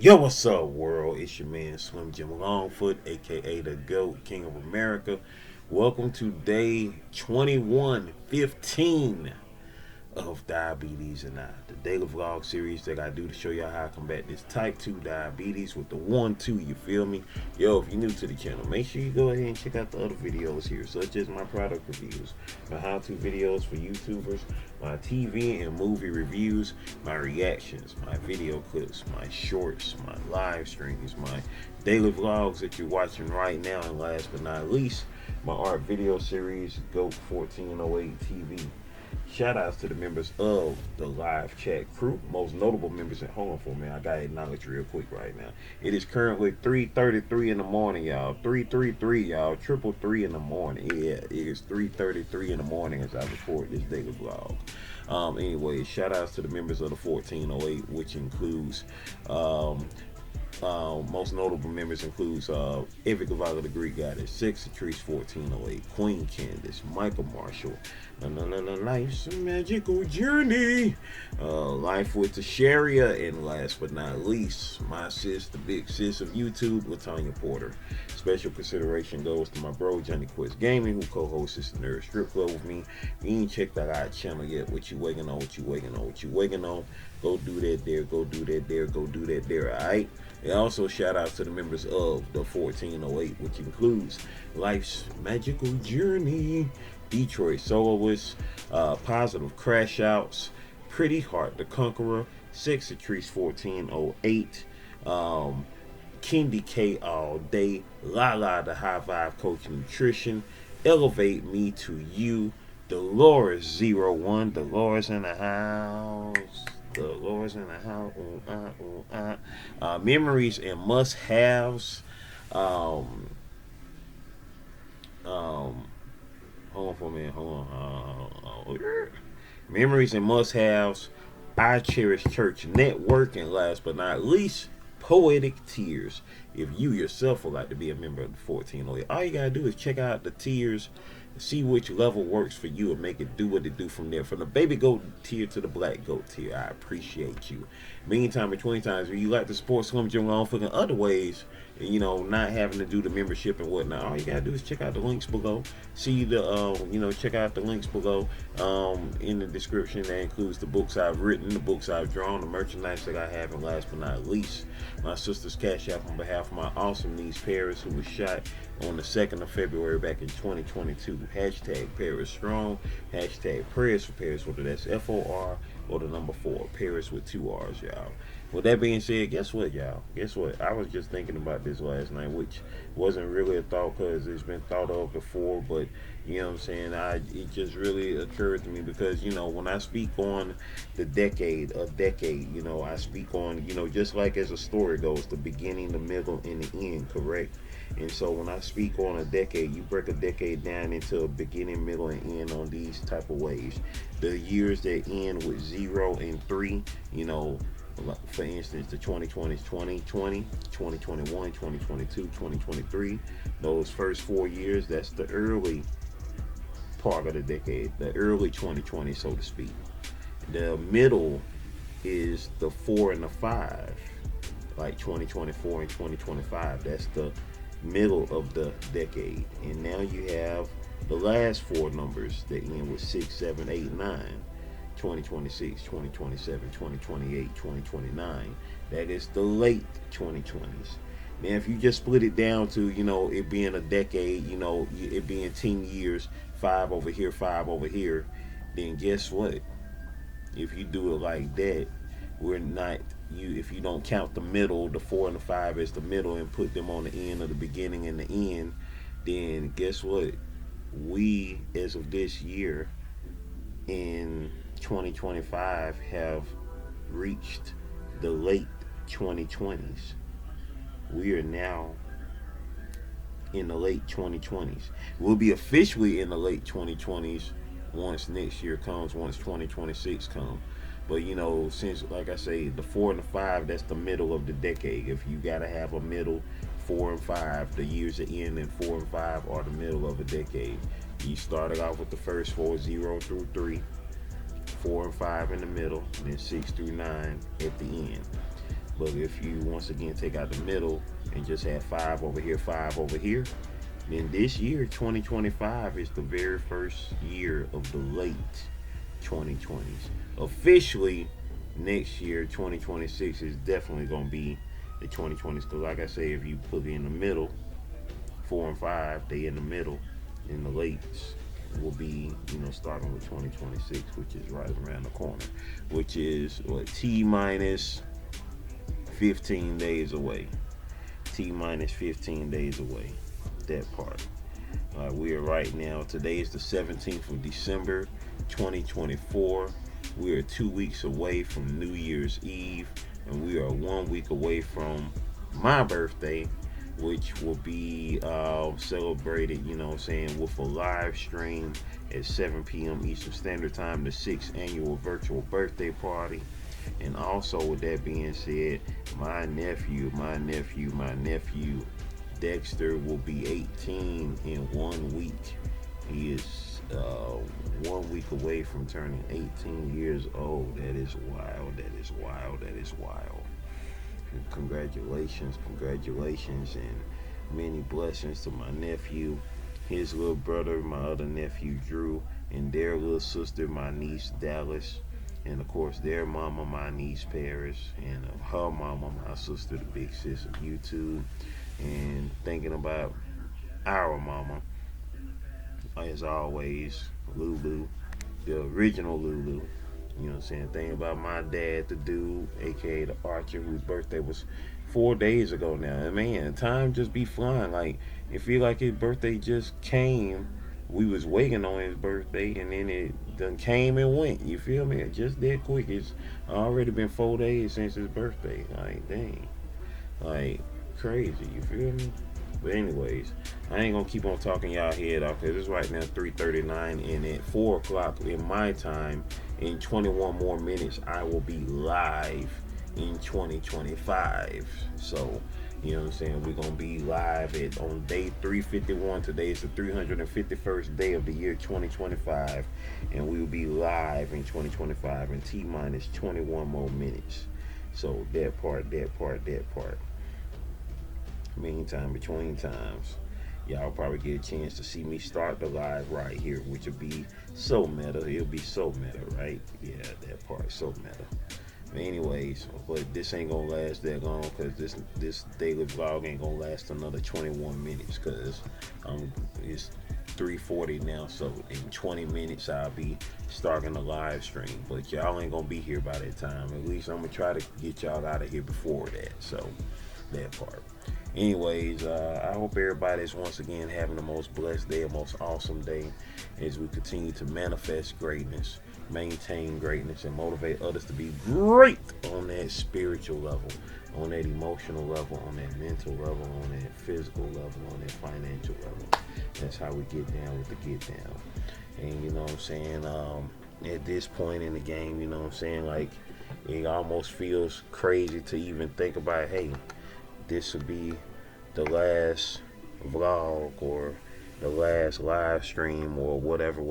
Yo, what's up, world? It's your man Slim Jim Longfoot, aka the GOAT, King of America. Welcome to day 2115 of Diabetes and I, the daily vlog series that I do to show y'all how I combat this type 2 diabetes with the 1-2, you feel me? Yo, if you're new to the channel, make sure you go ahead and check out the other videos here, such as my product reviews, my how-to videos for YouTubers, my TV and movie reviews, my reactions, my video clips, my shorts, my live streams, my daily vlogs that you're watching right now, and last but not least, my art video series, GOAT 1408 TV. Shoutouts to the members of the live chat crew, most notable members at home for me. I gotta acknowledge real quick right now. It is currently 3:33 in the morning, y'all. 333, y'all. 333 in the morning. Yeah, it is 3:33 in the morning as I record this daily vlog. Anyway, shoutouts to the members of the 1408, which includes most notable members includes Avid the Greek Goddess, Sexatrice 1408, Queen Candace, Michael Marshall, Life's a Magical Journey, Life with Tasharia, and last but not least, my sis, the big sis of YouTube, Latanya Porter. Special consideration goes to my bro Johnny Quest Gaming, who co-hosts this Nerd Strip Club with me. If you ain't checked out our channel yet, what you waiting on, go do that there, go do that there, alright? And also shout out to the members of the 1408, which includes Life's Magical Journey, Detroit Soloists, Positive Crash Outs, Pretty Heart the Conqueror, Sexatrice 1408, Kendi K All Day, Lala the High Vibe Coach Nutrition, Elevate Me to You, Dolores 01, Dolores in the house. The Lord's in the house. Memories and must-haves. Hold on for a minute. Hold on. Memories and must-haves. I Cherish Church Network, and last but not least, Poetic Tears. If you yourself would like to be a member of the 1408, all you gotta do is check out the tiers, see which level works for you, and make it do what it do from there. From the baby goat tier to the black goat tier, I appreciate you. Meantime, between times, if you like to support Slim Jim Longfoot in other ways, you know, not having to do the membership and whatnot, all you gotta do is check out the links below. See the, check out the links below in the description. That includes the books I've written, the books I've drawn, the merchandise that I have, and last but not least, my sister's cash app on behalf of my awesome niece Paris, who was shot on the 2nd of February back in 2022. Hashtag Paris Strong. Hashtag Prayers for Paris, whether that's FOR or the number 4. Paris with 2 R's, y'all. With that being said, guess what, y'all? Guess what? I was just thinking about this last night, which wasn't really a thought because it's been thought of before, but you know what I'm saying? It just really occurred to me because, you know, when I speak on the decade, you know, I speak on, you know, just like as a story goes, the beginning, the middle, and the end, correct? And so when I speak on a decade, you break a decade down into a beginning, middle, and end on these type of ways. The years that end with 0 and 3, you know, for instance, the 2020s, 2020, 2021, 2022, 2023. Those first 4 years, that's the early part of the decade, the early 2020, so to speak. The middle is the 4 and the 5, like 2024 and 2025. That's the middle of the decade. And now you have the last 4 numbers that end with 6, 7, 8, 9. 2026, 2027, 2028, 2029. That is the late 2020s. Now, if you just split it down to, you know, it being a decade, you know, it being 10 years, 5 over here, 5 over here, then guess what? If you do it like that, if you don't count the middle, the 4 and the 5 as the middle and put them on the end of the beginning and the end, then guess what? We, as of this year, in 2025 have reached the late 2020s. We are now in the late 2020s. We'll be officially in the late 2020s once next year comes, once 2026 comes. But you know, since like I say, the 4 and the 5, that's the middle of the decade. If you gotta have a middle, 4 and 5, the years that end in 4 and 5 are the middle of a decade. You started off with the first 4, 0 through 3, 4 and 5 in the middle, and then 6 through 9 at the end. But if you once again take out the middle and just have 5 over here, 5 over here, then this year, 2025, is the very first year of the late 2020s. Officially, next year, 2026, is definitely going to be the 2020s. Because, like I say, if you put it in the middle, 4 and 5, they in the middle, in the lates will be, starting with 2026, which is right around the corner, which is what, T minus 15 days away. T minus 15 days away. That part. We are right now, today is the 17th of December, 2024. We are 2 weeks away from New Year's Eve, and we are 1 week away from my birthday, which will be celebrated, with a live stream at 7 p.m. Eastern Standard Time, the 6th annual virtual birthday party. And also, with that being said, my nephew, Dexter, will be 18 in 1 week. He is 1 week away from turning 18 years old. That is wild. That is wild. That is wild. Congratulations, and many blessings to my nephew, his little brother, my other nephew Drew, and their little sister, my niece Dallas, and of course their mama, my niece Paris, and her mama, my sister, the big sis of YouTube. And thinking about our mama, as always, Lulu, the original Lulu. You know what I'm saying? Thinking about my dad, the dude, aka the Archer, whose birthday was 4 days ago now. And man, time just be flying. Like, it feel like his birthday just came. We was waiting on his birthday, and then it done came and went. You feel me? It just that quick. It's already been 4 days since his birthday. Like, dang. Like, crazy. You feel me? But anyways, I ain't gonna keep on talking y'all head off, because it's right now 3:39, and at 4 o'clock in my time, in 21 more minutes, I will be live in 2025. So, you know what I'm saying? We're going to be live on day 351. Today is the 351st day of the year 2025. And we will be live in 2025 in T minus 21 more minutes. So, that part. Meantime, between times, y'all probably get a chance to see me start the live right here, which will be so meta. It'll be so meta, right? Yeah, that part, so meta. But anyways, but this ain't gonna last that long, because this daily vlog ain't gonna last another 21 minutes, because it's 3:40 now, so in 20 minutes I'll be starting the live stream. But y'all ain't gonna be here by that time. At least I'm gonna try to get y'all out of here before that. So that part. Anyways, I hope everybody's once again having the most blessed day, a most awesome day, as we continue to manifest greatness, maintain greatness, and motivate others to be great on that spiritual level, on that emotional level, on that mental level, on that physical level, on that financial level. That's how we get down with the get down. And you know what I'm saying, at this point in the game, you know what I'm saying, like, it almost feels crazy to even think about, hey, this will be the last vlog or the last live stream or whatever.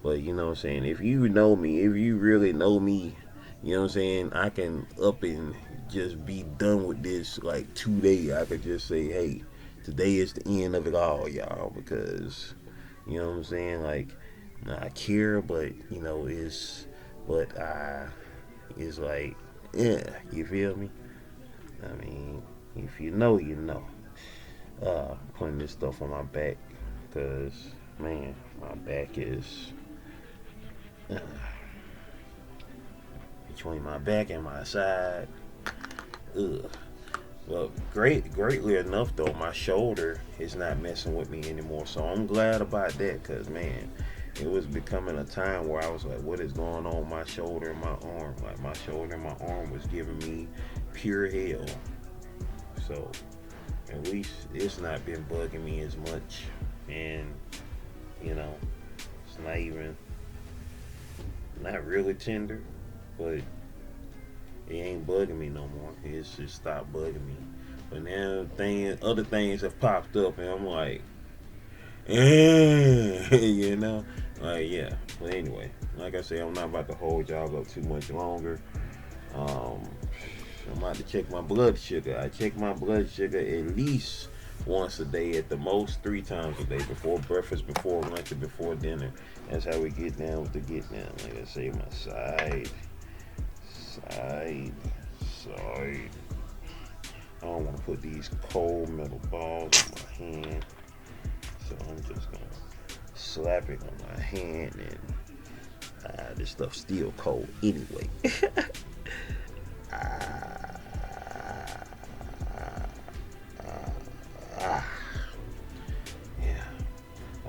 But you know what I'm saying, if you know me, if you really know me, you know what I'm saying, I can up and just be done with this like today. I could just say, hey, today is the end of it all, y'all, because you know what I'm saying, like, I care, but it's like, yeah, you feel me? I mean, if you know, you know. Putting this stuff on my back, because, man, my back is between my back and my side. Ugh. Well, greatly enough, though, my shoulder is not messing with me anymore. So I'm glad about that, because, man, it was becoming a time where I was like, what is going on with my shoulder and my arm? Like, my shoulder and my arm was giving me pure hell. So at least it's not been bugging me as much. And, it's not really tender, but it ain't bugging me no more. It's just stopped bugging me. But now other things have popped up, and I'm like, like, yeah. But anyway, like I said, I'm not about to hold y'all up too much longer. I'm about to check my blood sugar. I check my blood sugar at least once a day, at the most 3 times a day, before breakfast, before lunch, and before dinner. That's how we get down with the get down. Like I say, my side. I don't want to put these cold metal balls on my hand, so I'm just gonna slap it on my hand, and this stuff's still cold anyway. Yeah,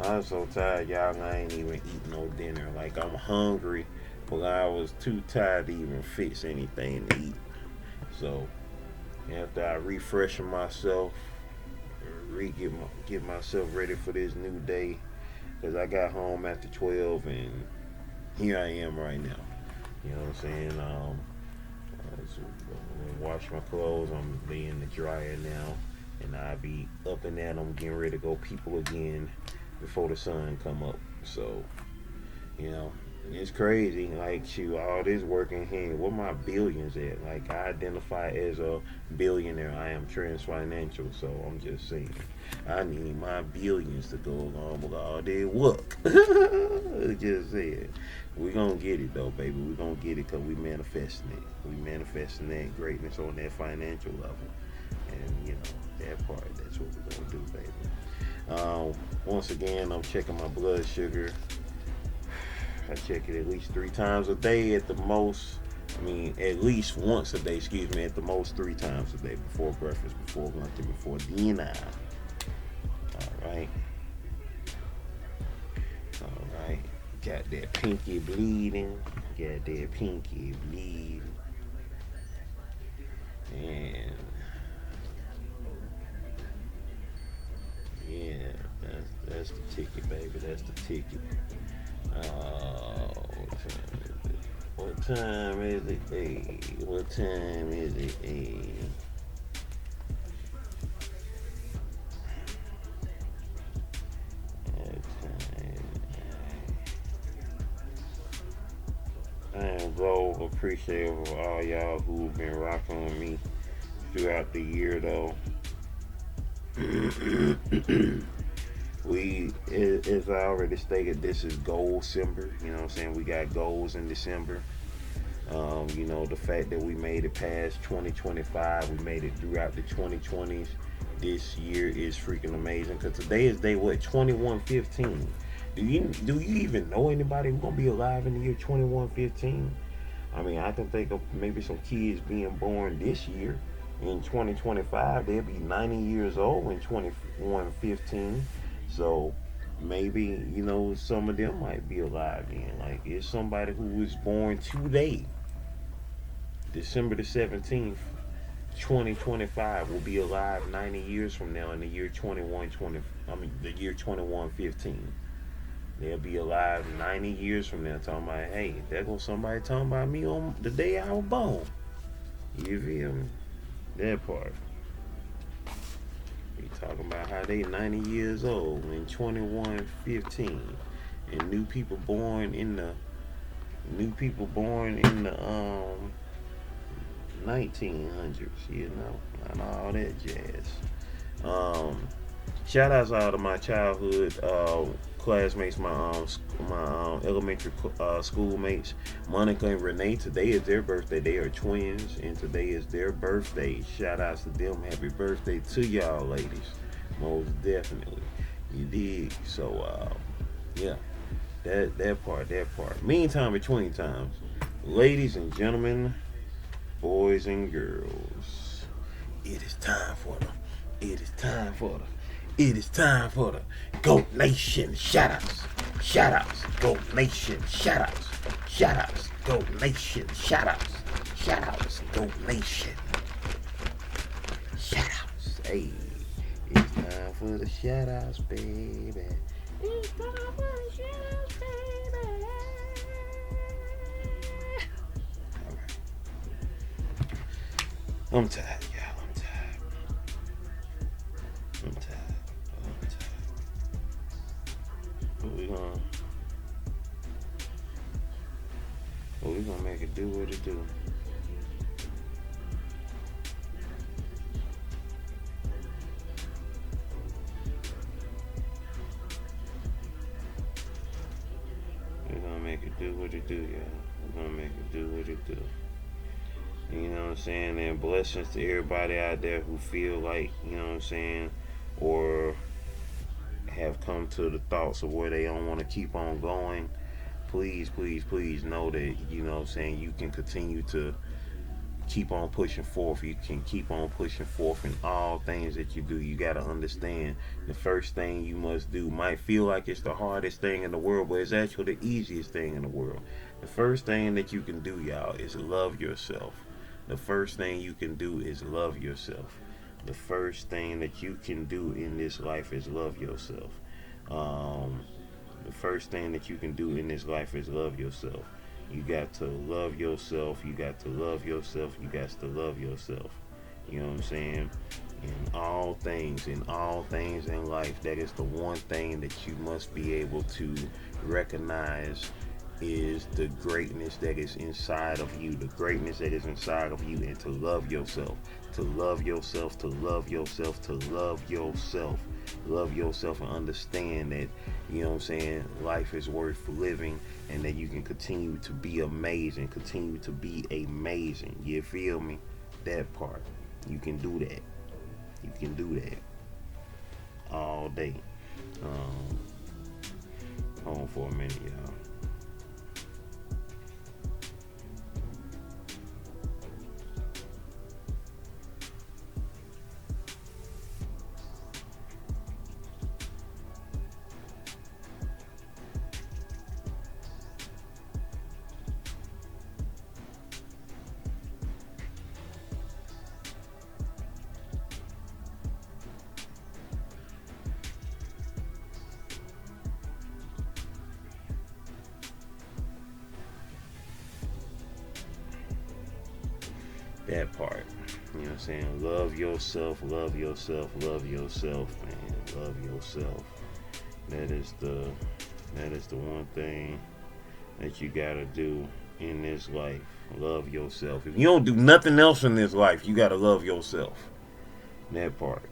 I'm so tired, y'all. I ain't even eat no dinner. Like, I'm hungry, but I was too tired to even fix anything to eat. So after I refresh myself, get myself ready for this new day, because I got home after 12 and here I am right now. You know what I'm saying? So I'm gonna wash my clothes. I'm in the dryer now, and I'll be up and at 'em, getting ready to go people again before the sun come up. So, you know, it's crazy. Like, shoot, all this work in here. Where my billions at? Like, I identify as a billionaire. I am trans financial, so I'm just saying, I need my billions to go along with all their work. Just saying. We gonna get it though, baby. We gonna get it because we manifesting it. We manifesting that greatness on that financial level, and you know that part. That's what we're gonna do, baby. Once again, I'm checking my blood sugar. I check it at least 3 times a day at the most. I mean, at least once a day, excuse me, at the most 3 times a day, before breakfast, before lunch, and before dinner. Alright. Alright. Got that pinky bleeding. Got that pinky bleeding. And yeah, that's the ticket, baby. That's the ticket. What time is it? Hey, what time is it? Hey. I am so appreciative of all y'all who've been rocking with me throughout the year, though. As I already stated, this is GOALCEMBER. You know what I'm saying? We got goals in December. You know, the fact that we made it past 2025, we made it throughout the 2020s. This year is freaking amazing, because today is day what, 2115. Do you even know anybody who's gonna be alive in the year 2115? I mean, I can think of maybe some kids being born this year in 2025. They'll be 90 years old in 2115. So maybe, you know, some of them might be alive then. Like, it's somebody who was born today, December the 17th, 2025, will be alive 90 years from now in the year 2115. They'll be alive 90 years from now, talking about, hey, there goes somebody talking about me on the day I was born. You feel me? That part. We talking about how they 90 years old in 2115, and new people born in the 1900s. You know, and all that jazz. Shout outs out to my childhood classmates, my elementary schoolmates, Monica and Renee. Today is their birthday. They are twins, and today is their birthday. Shout outs to them. Happy birthday to y'all, ladies. Most definitely. You dig? So, yeah, that part. Meantime, between times, ladies and gentlemen, boys and girls, it is time for the GOAT Nation shoutouts. GOAT Nation shoutouts. GOAT Nation shoutouts. GOAT Nation shoutouts. Hey, it's time for the shoutouts, baby. It's time for the shoutouts, baby. All right. I'm tired, y'all. I'm tired. What we gonna make it do what it do? do what it do, y'all. We're gonna make it do what it do. You know what I'm saying? And blessings to everybody out there who feel like, you know what I'm saying, or have come to the thoughts of where they don't want to keep on going. Please, please, please know that, you know what I'm saying, you can continue to keep on pushing forth. You can keep on pushing forth in all things that you do. You got to understand the first thing you must do might feel like it's the hardest thing in the world, but it's actually the easiest thing in the world. The first thing that you can do, y'all, is love yourself. The first thing you can do is love yourself. The first thing that you can do in this life is love yourself. The first thing that you can do in this life is love yourself. You got to love yourself. You got to love yourself. You got to love yourself. You know what I'm saying? In all things in life, that is the one thing that you must be able to recognize is the greatness that is inside of you, the greatness that is inside of you, and to love yourself, to love yourself, to love yourself, to love yourself. Love yourself and understand that, you know what I'm saying, life is worth living and that you can continue to be amazing, continue to be amazing. You feel me? That part. You can do that. You can do that all day. Hold on for a minute, y'all. That part. You know what I'm saying? Love yourself, love yourself, love yourself, man. Love yourself. That is the one thing that you gotta do in this life. Love yourself. If you don't do nothing else in this life, you gotta love yourself. That part.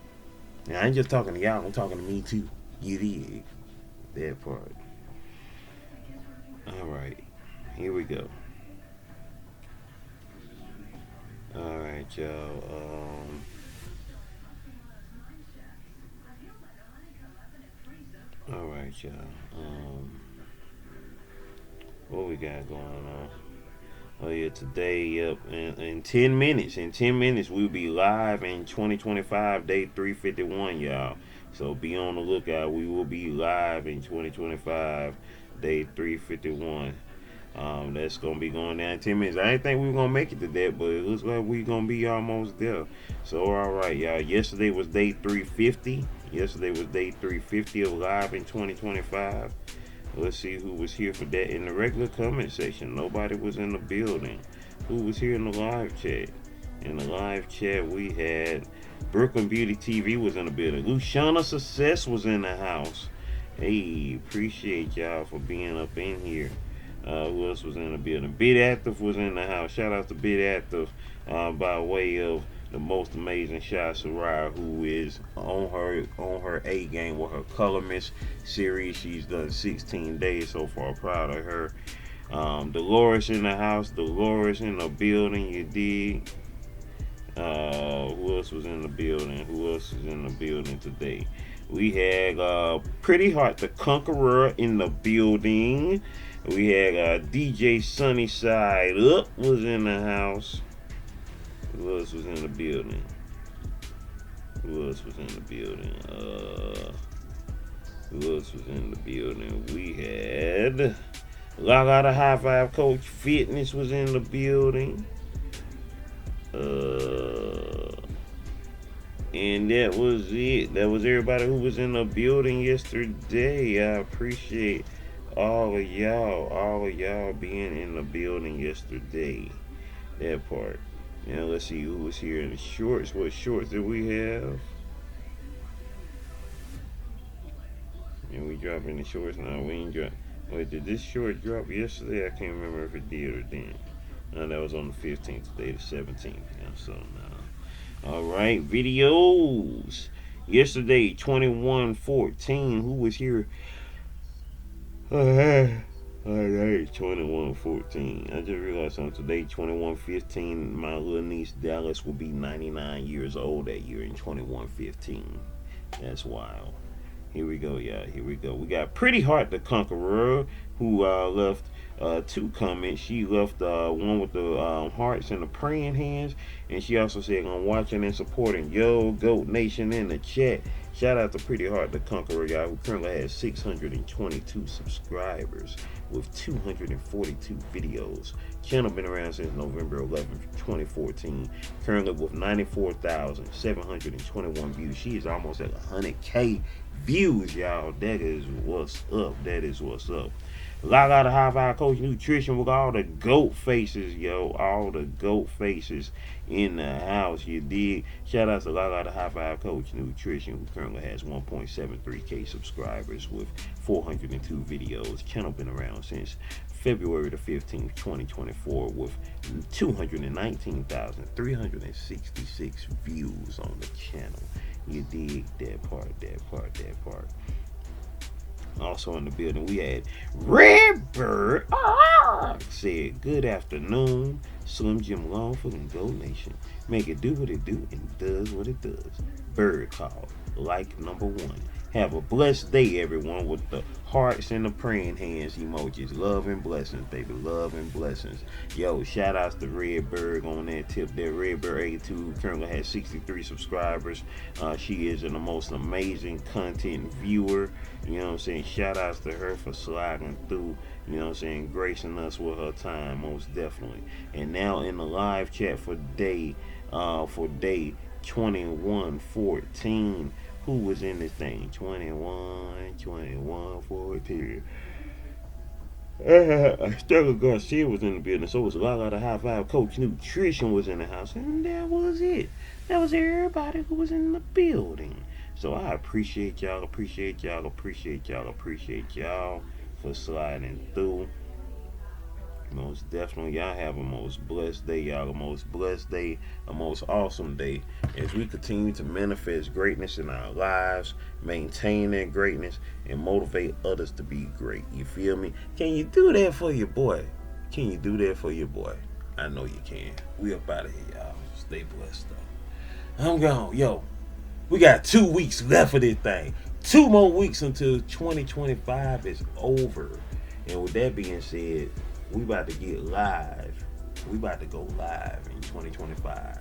Now I ain't just talking to y'all, I'm talking to me too. You dig? That part. Alright. Here we go. Alright, y'all. Alright, y'all. What we got going on? Oh yeah, today, yep. In 10 minutes, we'll be live in 2025, day 351, y'all. So be on the lookout. We will be live in 2025, day 351. That's gonna be going down in 10 minutes. I didn't think we were gonna make it to that, but it looks like we're gonna be almost there. So alright, y'all. Yesterday was day 350. Yesterday was day 350 of live in 2025. Let's see who was here for that in the regular comment section. Nobody was in the building. Who was here in the live chat? In the live chat, we had Brooklyn Beauty TV was in the building. Luciana Success was in the house. Hey, appreciate y'all for being up in here. Who else was in the building? Bit Active was in the house. Shout out to Bit Active by way of the most amazing Shot Sarai, who is on her A game with her Color Miss series. She's done 16 days so far. Proud of her. Dolores in the house. Dolores in the building. You dig? Who else was in the building? Who else is in the building today? We had Pretty Heart the Conqueror in the building. We had DJ Sunnyside Up was in the house. Who else was in the building? Who else was in the building? Who else was in the building? We had Lala the High Five Coach Fitness was in the building. And that was it. That was everybody who was in the building yesterday. I appreciate all of y'all being in the building yesterday. That part. Now let's see who was here in the shorts. What shorts did we have? And we dropping the shorts now. We ain't drop. Wait, did this short drop yesterday? I can't remember if it did or didn't. No, that was on the 15th, today the 17th. Yeah, so now. Alright, videos. Yesterday, 21/14. Who was here? Alright, 2114. I just realized something today, 2115. My little niece Dallas will be 99 years old that year in 2115. That's wild. Here we go, y'all. Here we go. We got Pretty Heart the Conqueror, who left two comments. She left one with the hearts and the praying hands, and she also said, "I'm watching and supporting Yo Goat Nation in the chat." Shout out to Pretty Heart the Conqueror, y'all, who currently has 622 subscribers with 242 videos. Channel been around since November 11th, 2014. Currently with 94,721 views. She is almost at 100K views, y'all. That is what's up. That is what's up. Log out of High Vibe Coach Nutrition with all the goat faces, yo. All the goat faces in the house, you dig? Shout out to Log out of High Vibe Coach Nutrition, who currently has 1.73K subscribers with 402 videos. Channel been around since February the 15th, 2024 with 219,366 views on the channel. You dig? That part. Also in the building, we had Redbird said, "Good afternoon, Slim Jim Longfoot and Gold Nation. Make it do what it do and does what it does. Bird call, like number one. Have a blessed day, everyone," with the hearts and the praying hands emojis. Love and blessings, baby. Love and blessings. Yo, shout outs to Redbird on that tip there. Redbird 82 currently has 63 subscribers. She is the most amazing content viewer. You know what I'm saying? Shout outs to her for sliding through, you know what I'm saying, gracing us with her time, most definitely. And now in the live chat for day 2114. Who was in this thing? 2114. Struggle Garcia was in the building. So was a lot of the High Vibe Coach Nutrition was in the house. And that was it. That was everybody who was in the building. So I appreciate y'all for sliding through. Most definitely, y'all have a most blessed day, y'all. A most blessed day, a most awesome day as we continue to manifest greatness in our lives, maintain that greatness, and motivate others to be great. You feel me? Can you do that for your boy? Can you do that for your boy? I know you can. We up out of here, y'all. Stay blessed, though. I'm gone. Yo, we got 2 weeks left of this thing. 2 more weeks until 2025 is over. And with that being said, we about to get live. We about to go live in 2025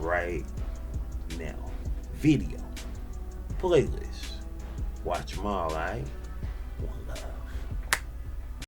right now. Video, playlist, watch them all, alright?